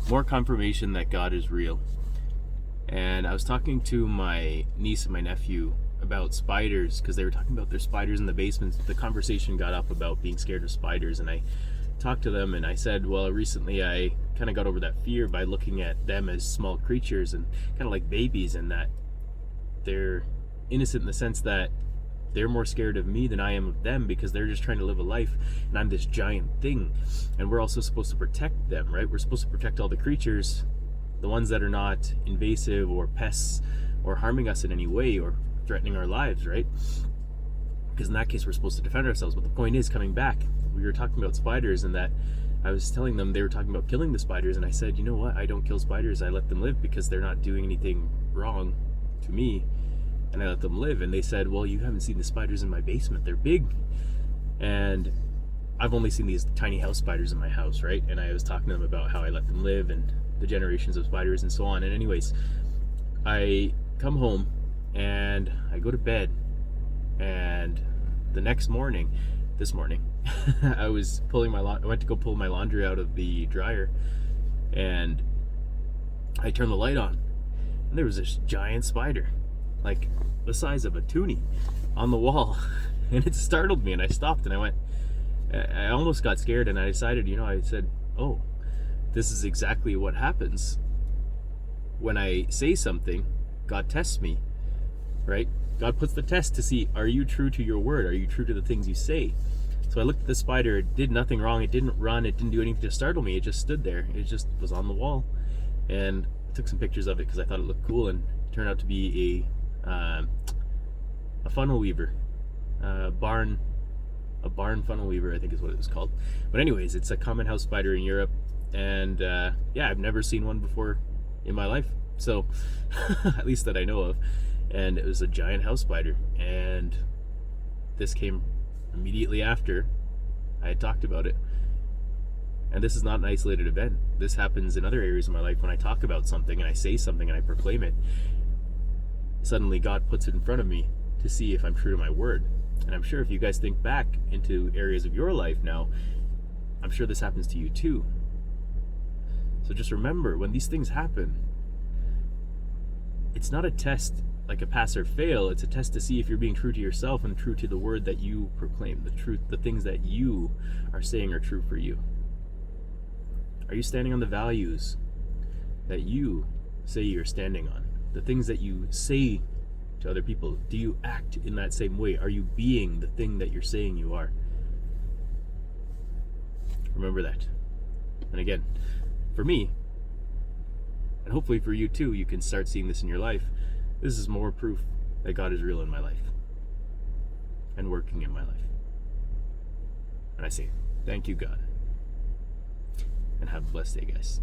more confirmation that God is real. And I was talking to my niece and my nephew about spiders because they were talking about their spiders in the basement. The conversation got up about being scared of spiders, and I talked to them and I said, well, recently I kind of got over that fear by looking at them as small creatures and kind of like babies, and that they're innocent in the sense that they're more scared of me than I am of them because they're just trying to live a life and I'm this giant thing. And we're also supposed to protect them, right? We're supposed to protect all the creatures, the ones that are not invasive or pests or harming us in any way or threatening our lives, right? Because in that case we're supposed to defend ourselves. But the point is, coming back, we were talking about spiders, and that I was telling them, they were talking about killing the spiders, and I said, you know what, I don't kill spiders, I let them live because they're not doing anything wrong to me, and I let them live. And they said, well, you haven't seen the spiders in my basement, they're big. And I've only seen these tiny house spiders in my house, right? And I was talking to them about how I let them live and the generations of spiders and so on. And anyways, I come home and I go to bed, and the next morning, this morning, I went to go pull my laundry out of the dryer, and I turned the light on, and there was this giant spider, like the size of a toonie, on the wall. And it startled me, and I stopped and I almost got scared, and I decided, I said, oh, this is exactly what happens when I say something. God tests me, right? God puts the test to see, are you true to your word? Are you true to the things you say? So I looked at the spider. It did nothing wrong. It didn't run. It didn't do anything to startle me. It just stood there. It just was on the wall. And I took some pictures of it because I thought it looked cool, and it turned out to be a funnel weaver, a barn funnel weaver, I think is what it was called. But anyways, it's a common house spider in Europe, and I've never seen one before in my life, so at least that I know of. And it was a giant house spider, and this came immediately after I had talked about it. And this is not an isolated event. This happens in other areas of my life. When I talk about something and I say something and I proclaim it, suddenly God puts it in front of me to see if I'm true to my word. And I'm sure if you guys think back into areas of your life now, I'm sure this happens to you too. So just remember, when these things happen, it's not a test like a pass or fail. It's a test to see if you're being true to yourself and true to the word that you proclaim. The things that you are saying are true for you. Are you standing on the values that you say you're standing on? The things that you say to other people, do you act in that same way? Are you being the thing that you're saying you are? Remember that. And again, for me, and hopefully for you too, you can start seeing this in your life. This is more proof that God is real in my life and working in my life. And I say, thank you, God. And have a blessed day, guys.